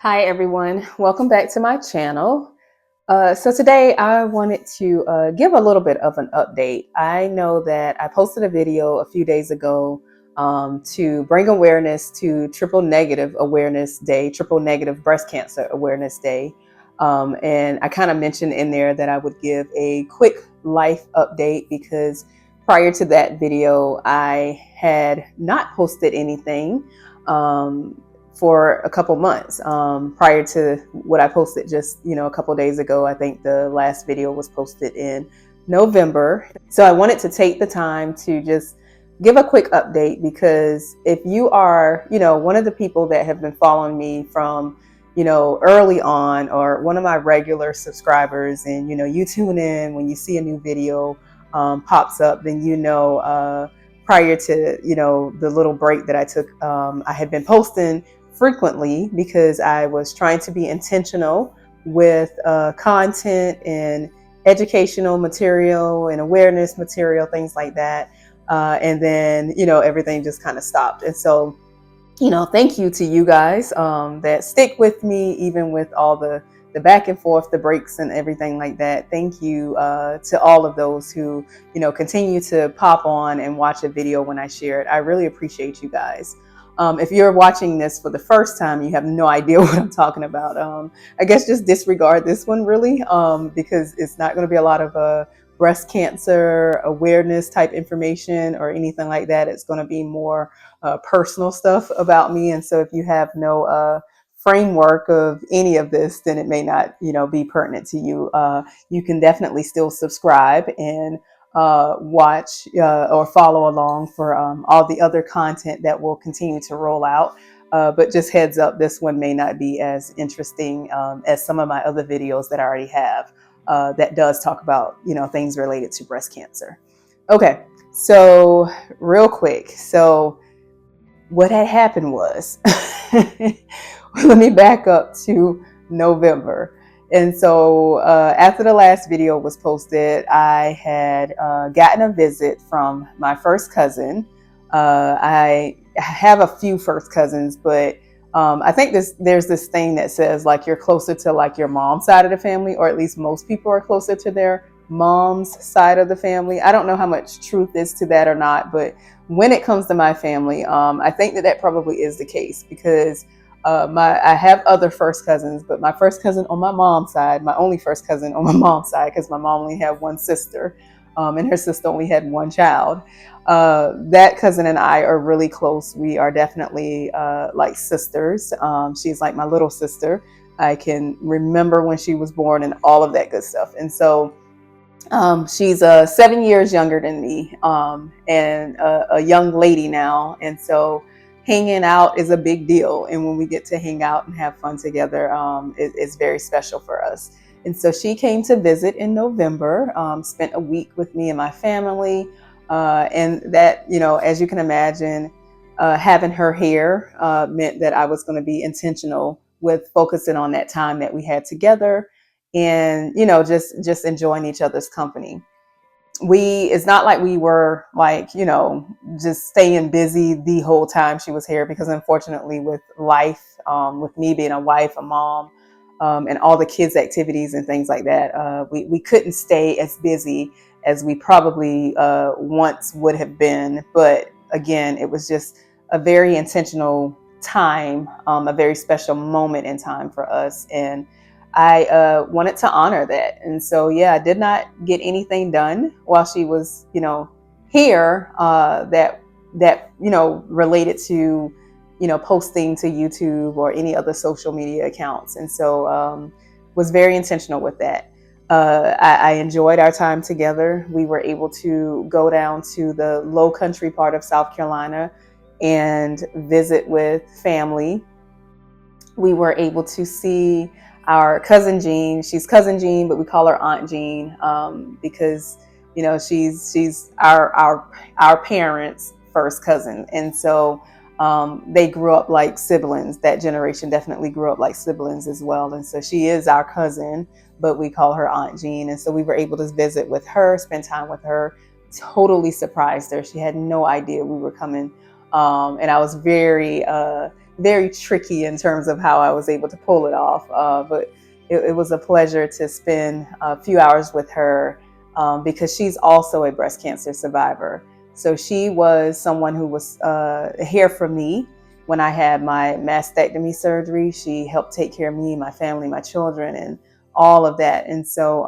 Hi everyone, welcome back to my channel. So today I wanted to give a little bit of an update. I know that I posted a video a few days ago to bring awareness to Triple Negative Awareness Day, Triple Negative Breast Cancer Awareness Day. And I kind of mentioned in there that I would give a quick life update because prior to that video, I had not posted anything. For a couple months prior to what I posted just a couple days ago. I think the last video was posted in November. So I wanted to take the time to just give a quick update because if you are one of the people that have been following me from early on, or one of my regular subscribers, and you tune in when you see a new video pops up, then prior to the little break that I took, I had been posting frequently because I was trying to be intentional with content and educational material and awareness material, things like that. And then, everything just kind of stopped. And so, thank you to you guys that stick with me, even with all the back and forth, the breaks and everything like that. Thank you to all of those who, continue to pop on and watch a video when I share it. I really appreciate you guys. If you're watching this for the first time, you have no idea what I'm talking about. I guess just disregard this one really, because it's not going to be a lot of breast cancer awareness type information or anything like that. It's going to be more personal stuff about me. And so if you have no framework of any of this, then it may not, be pertinent to you. You can definitely still subscribe and watch or follow along for all the other content that will continue to roll out. But just heads up, this one may not be as interesting as some of my other videos that I already have that does talk about, things related to breast cancer. Okay, so real quick. So what had happened was, let me back up to November. And so after the last video was posted, I had gotten a visit from my first cousin. I have a few first cousins, but I think there's this thing that says like you're closer to like your mom's side of the family, or at least most people are closer to their mom's side of the family. I don't know how much truth is to that or not, but when it comes to my family, I think that probably is the case because I have other first cousins, but my first cousin on my mom's side, my only first cousin on my mom's side, because my mom only had one sister, and her sister only had one child. That cousin and I are really close. We are definitely like sisters. She's like my little sister. I can remember when she was born and all of that good stuff. And so she's 7 years younger than me, and a young lady now. And so hanging out is a big deal. And when we get to hang out and have fun together, it's very special for us. And so she came to visit in November, spent a week with me and my family. And that, as you can imagine, having her here meant that I was going to be intentional with focusing on that time that we had together and, just enjoying each other's company. It's not like we were like, just staying busy the whole time she was here, because unfortunately with life, with me being a wife, a mom, and all the kids' activities and things like that, we couldn't stay as busy as we probably once would have been. But again, it was just a very intentional time, a very special moment in time for us. And I wanted to honor that. And so, yeah, I did not get anything done while she was, here that related to, posting to YouTube or any other social media accounts. And so was very intentional with that. I enjoyed our time together. We were able to go down to the low country part of South Carolina and visit with family. We were able to see our cousin Jean. She's cousin Jean, but we call her Aunt Jean because she's our parents' first cousin, and so they grew up like siblings. That generation definitely grew up like siblings as well, and so she is our cousin, but we call her Aunt Jean. And so we were able to visit with her, spend time with her. Totally surprised her. She had no idea we were coming, and I was very very tricky in terms of how I was able to pull it off. But it was a pleasure to spend a few hours with her because she's also a breast cancer survivor. So she was someone who was here for me when I had my mastectomy surgery. She helped take care of me, my family, my children, and all of that. And so,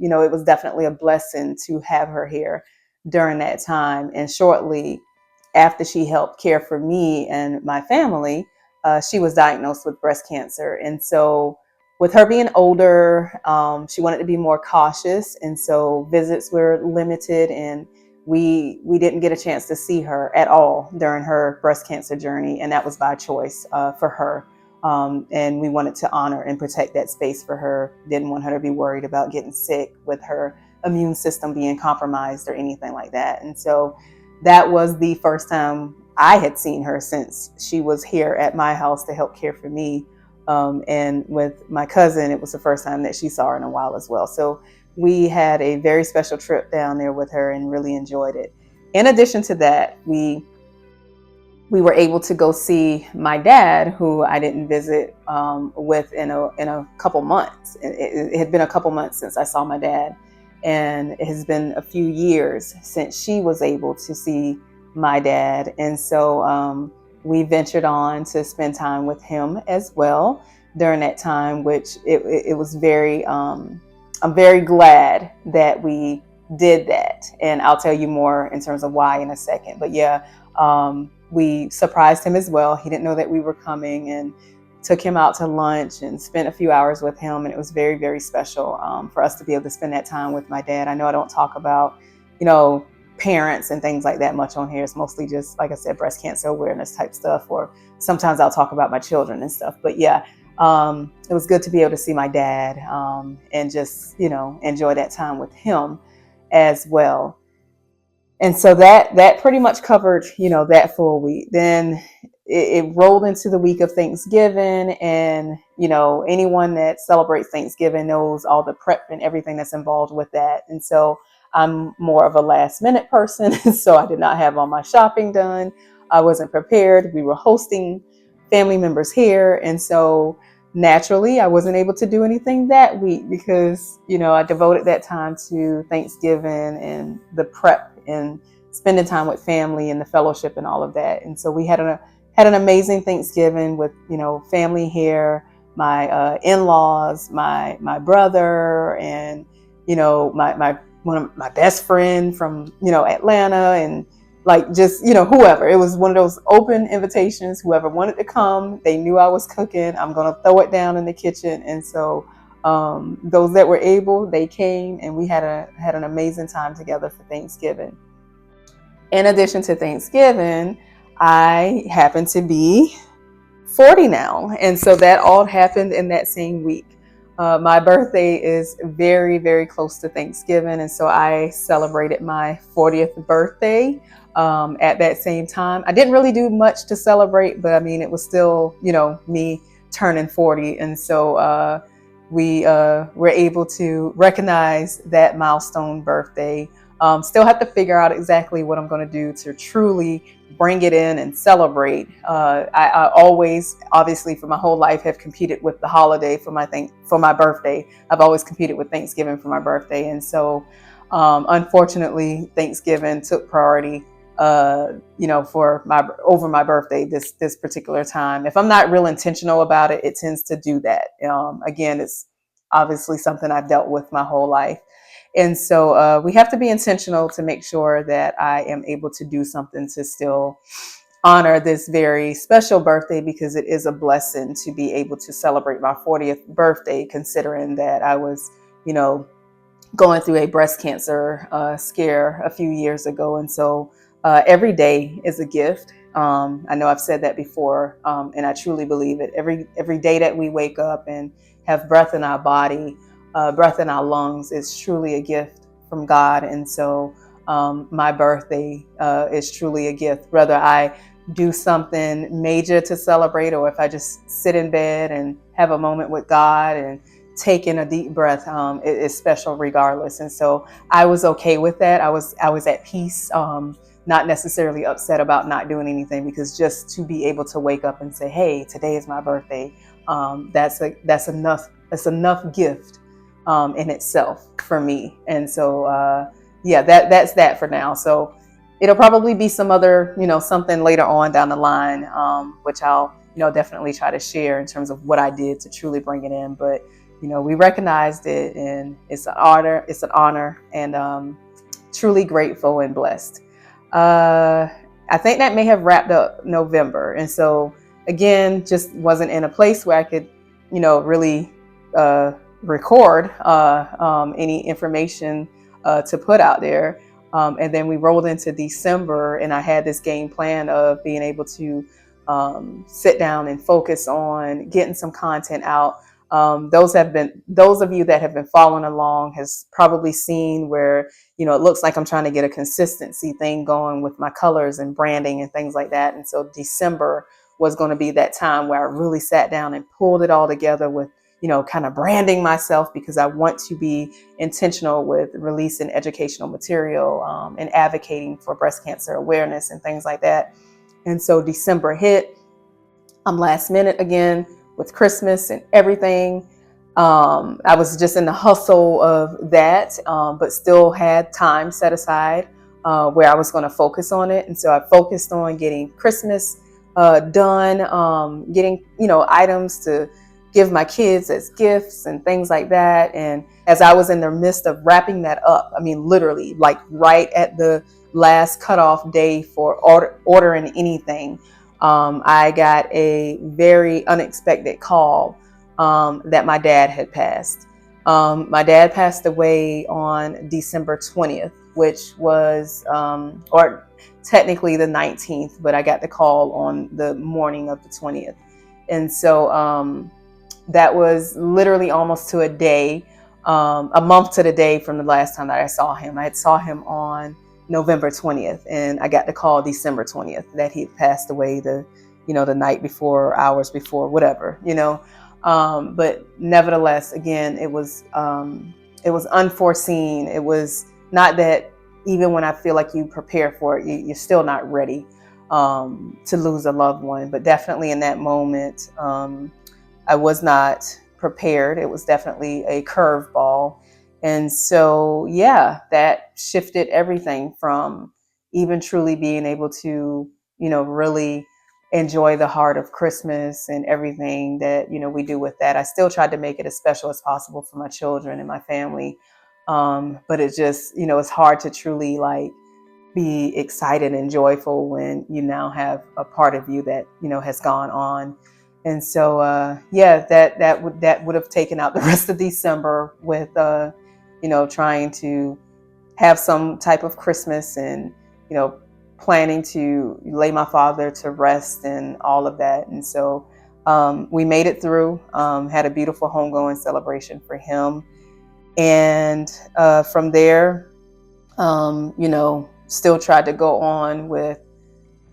it was definitely a blessing to have her here during that time. And shortly after she helped care for me and my family, she was diagnosed with breast cancer. And so, with her being older, she wanted to be more cautious. And so, visits were limited, and we didn't get a chance to see her at all during her breast cancer journey. And that was by choice for her. And we wanted to honor and protect that space for her. Didn't want her to be worried about getting sick with her immune system being compromised or anything like that. And so that was the first time I had seen her since she was here at my house to help care for me. And with my cousin, it was the first time that she saw her in a while as well. So we had a very special trip down there with her and really enjoyed it. In addition to that, we were able to go see my dad, who I didn't visit with in a couple months. It had been a couple months since I saw my dad, and it has been a few years since she was able to see my dad. And so we ventured on to spend time with him as well during that time, which it was very, I'm very glad that we did that. And I'll tell you more in terms of why in a second. But yeah, we surprised him as well. He didn't know that we were coming, and took him out to lunch and spent a few hours with him. And it was very, very special for us to be able to spend that time with my dad. I know I don't talk about, parents and things like that much on here. It's mostly just, like I said, breast cancer awareness type stuff, or sometimes I'll talk about my children and stuff. But yeah, it was good to be able to see my dad and just, enjoy that time with him as well. And so that pretty much covered, that full week. Then it rolled into the week of Thanksgiving, and, anyone that celebrates Thanksgiving knows all the prep and everything that's involved with that. And so I'm more of a last minute person. So I did not have all my shopping done. I wasn't prepared. We were hosting family members here. And so naturally, I wasn't able to do anything that week because, I devoted that time to Thanksgiving and the prep and spending time with family and the fellowship and all of that. And so we had an amazing Thanksgiving with, family here, my in-laws, my brother, and, my one of my best friend from, Atlanta, and like just, whoever. It was one of those open invitations. Whoever wanted to come, they knew I was cooking. I'm going to throw it down in the kitchen. And so those that were able, they came, and we had an amazing time together for Thanksgiving. In addition to Thanksgiving, I happen to be 40 now. And so that all happened in that same week. My birthday is very, very close to Thanksgiving. And so I celebrated my 40th birthday at that same time. I didn't really do much to celebrate, but I mean, it was still, me turning 40. And so we were able to recognize that milestone birthday. Still have to figure out exactly what I'm going to do to truly bring it in and celebrate. I always, obviously, for my whole life, have competed with the holiday for my birthday. I've always competed with Thanksgiving for my birthday, and so unfortunately, Thanksgiving took priority. For over my birthday this particular time. If I'm not real intentional about it, it tends to do that. Again, it's obviously something I've dealt with my whole life. And so we have to be intentional to make sure that I am able to do something to still honor this very special birthday, because it is a blessing to be able to celebrate my 40th birthday, considering that I was, going through a breast cancer scare a few years ago. And so every day is a gift. I know I've said that before, and I truly believe it. Every day that we wake up and have breath in our body, breath in our lungs, is truly a gift from God. And so my birthday is truly a gift, whether I do something major to celebrate, or if I just sit in bed and have a moment with God and take in a deep breath, it is special regardless. And so I was okay with that. I was at peace not necessarily upset about not doing anything, because just to be able to wake up and say, hey, today is my birthday, that's enough. That's enough gift in itself for me. And so yeah, that's that for now. So it'll probably be some other, something later on down the line, which I'll, definitely try to share in terms of what I did to truly bring it in. But, we recognized it, and it's an honor. It's an honor, and truly grateful and blessed. I think that may have wrapped up November. And so again, just wasn't in a place where I could, really record any information to put out there. And then we rolled into December, and I had this game plan of being able to sit down and focus on getting some content out. Those of you that have been following along has probably seen where, it looks like I'm trying to get a consistency thing going with my colors and branding and things like that. And so December was going to be that time where I really sat down and pulled it all together with, kind of branding myself, because I want to be intentional with releasing educational material and advocating for breast cancer awareness and things like that. And so December hit. I'm last minute again with Christmas and everything. I was just in the hustle of that, but still had time set aside where I was going to focus on it. And so I focused on getting Christmas done, getting, items to give my kids as gifts and things like that. And as I was in the midst of wrapping that up, I mean, literally like right at the last cutoff day for ordering anything, I got a very unexpected call that my dad had passed. My dad passed away on December 20th, which was, or technically the 19th, but I got the call on the morning of the 20th. And so that was literally almost to a day, a month to the day from the last time that I saw him. I had saw him on November 20th, and I got the call December 20th that he had passed away the night before, hours before, whatever, but nevertheless, again, it was unforeseen. It was not that even when I feel like you prepare for it, you're still not ready to lose a loved one. But definitely in that moment, I was not prepared. It was definitely a curveball. And so, yeah, that shifted everything from even truly being able to, really enjoy the heart of Christmas and everything that, we do with that. I still tried to make it as special as possible for my children and my family. But it just, it's hard to truly like be excited and joyful when you now have a part of you that, has gone on. And so, yeah, that would have taken out the rest of December with, trying to have some type of Christmas and, planning to lay my father to rest and all of that. And so we made it through, had a beautiful homegoing celebration for him. And from there, still tried to go on with,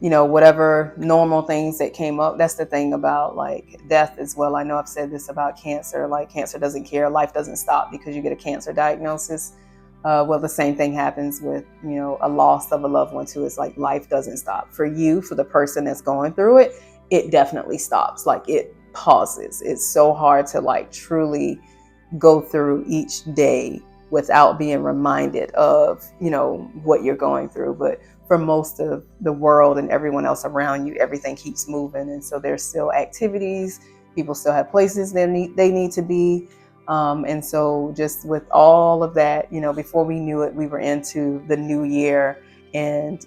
whatever normal things that came up. That's the thing about like death as well. I know I've said this about cancer, like cancer doesn't care. Life doesn't stop because you get a cancer diagnosis. Well, the same thing happens with, a loss of a loved one too. It's like life doesn't stop. For you, for the person that's going through it, it definitely stops. Like it pauses. It's so hard to like truly go through each day without being reminded of, what you're going through. But for most of the world and everyone else around you, everything keeps moving. And so there's still activities. People still have places they need to be. And so just with all of that, before we knew it, we were into the new year. And,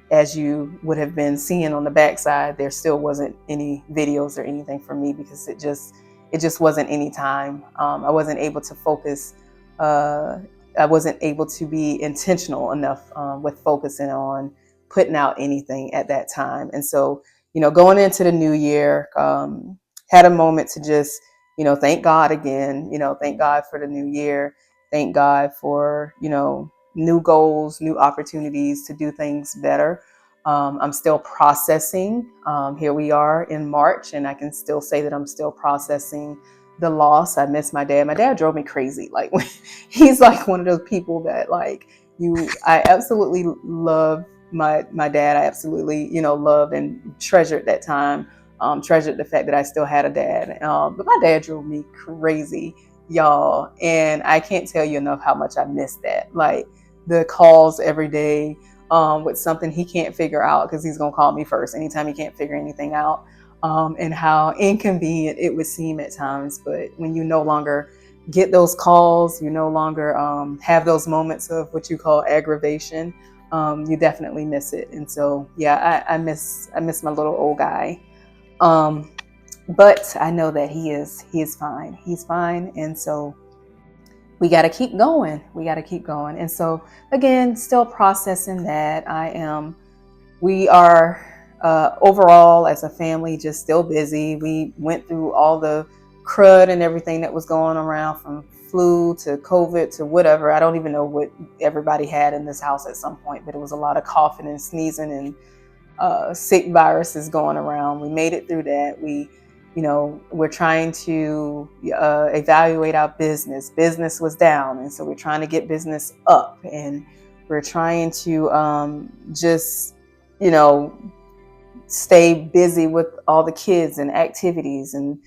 as you would have been seeing on the backside, there still wasn't any videos or anything for me because it just wasn't any time. I wasn't able to focus. I wasn't able to be intentional enough with focusing on putting out anything at that time. And so, going into the new year, had a moment to just, thank God again, thank God for the new year. Thank God for, new goals, new opportunities to do things better. I'm still processing. Here we are in March, and I can still say that I'm still processing the loss. I miss my dad. My dad drove me crazy. Like he's like one of those people that like I absolutely love my dad, I absolutely, loved and treasured that time. Treasured the fact that I still had a dad. But my dad drove me crazy, y'all. And I can't tell you enough how much I miss that. Like the calls every day with something he can't figure out, because he's going to call me first anytime he can't figure anything out. And how inconvenient it would seem at times. But when you no longer get those calls, you no longer have those moments of what you call aggravation, you definitely miss it. And so, yeah, I miss my little old guy. But I know that he is fine. He's fine. And so we got to keep going. And so again, still processing that. We are overall as a family just still busy. We went through all the crud and everything that was going around, from flu to COVID to whatever. I don't even know what everybody had in this house at some point, but it was a lot of coughing and sneezing and sick viruses going around. We made it through that. We're trying to evaluate our business. Business was down, and so we're trying to get business up, and we're trying to just stay busy with all the kids and activities. And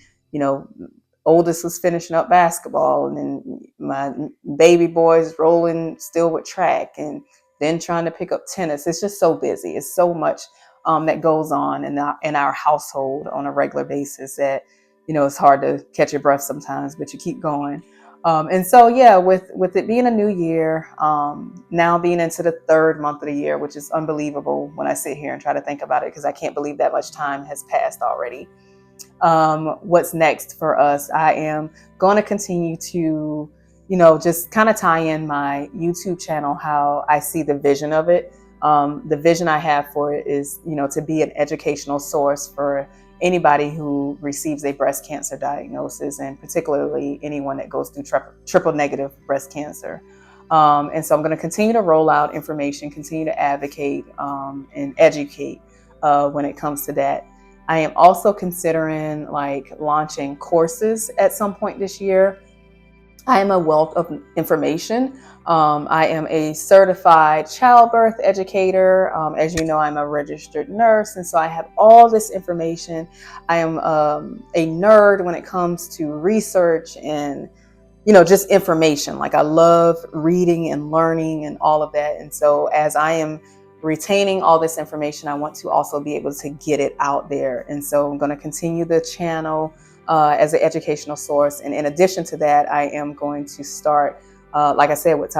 oldest was finishing up basketball, and then my baby boy's rolling still with track, and then trying to pick up tennis. It's just so busy. It's so much that goes on in our household on a regular basis that it's hard to catch your breath sometimes, but you keep going. And so, yeah, with it being a new year, now being into the third month of the year, which is unbelievable when I sit here and try to think about it, because I can't believe that much time has passed already. What's next for us? I am going to continue to, just kind of tie in my YouTube channel, how I see the vision of it. The vision I have for it is, to be an educational source for anybody who receives a breast cancer diagnosis, and particularly anyone that goes through triple negative breast cancer. And so I'm going to continue to roll out information, continue to advocate and educate when it comes to that. I am also considering launching courses at some point this year. I am a wealth of information. I am a certified childbirth educator. As you know, I'm a registered nurse, and so I have all this information. I am a nerd when it comes to research and just information. Like, I love reading and learning and all of that. And so as I am retaining all this information, I want to also be able to get it out there. And so I'm going to continue the channel as an educational source. And in addition to that, I am going to start, like I said, with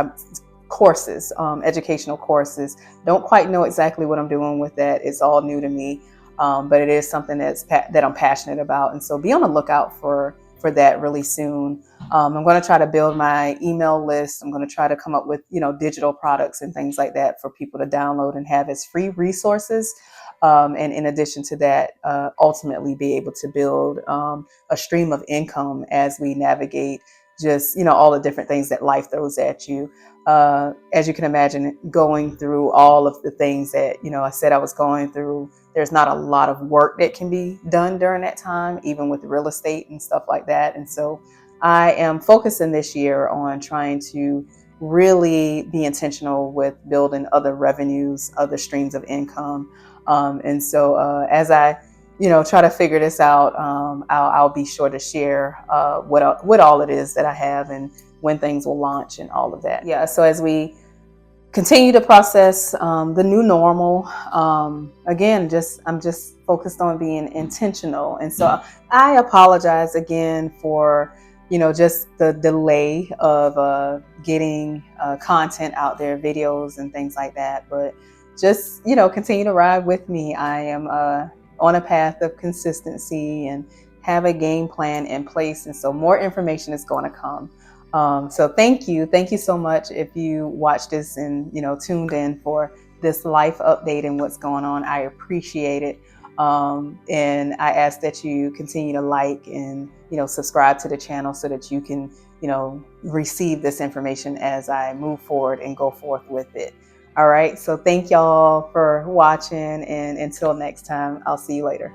courses, educational courses. Don't quite know exactly what I'm doing with that. It's all new to me, but it is something that I'm passionate about. And so be on the lookout for that really soon. I'm going to try to build my email list. I'm going to try to come up with, digital products and things like that for people to download and have as free resources. And in addition to that, ultimately be able to build a stream of income as we navigate just, all the different things that life throws at you. As you can imagine, going through all of the things that, I said I was going through, there's not a lot of work that can be done during that time, even with real estate and stuff like that. And so I am focusing this year on trying to really be intentional with building other revenues, other streams of income. And so as I, try to figure this out, I'll be sure to share what all it is that I have and when things will launch and all of that. Yeah. So as we continue to process the new normal, again, I'm just focused on being intentional. And so I apologize again for, just the delay of getting content out there, videos and things like that. But just, continue to ride with me. I am on a path of consistency and have a game plan in place. And so more information is going to come. So thank you so much if you watched this and tuned in for this life update and what's going on. I appreciate it, and I ask that you continue to like and subscribe to the channel so that you can receive this information as I move forward and go forth with it. All right, so thank y'all for watching, and until next time, I'll see you later.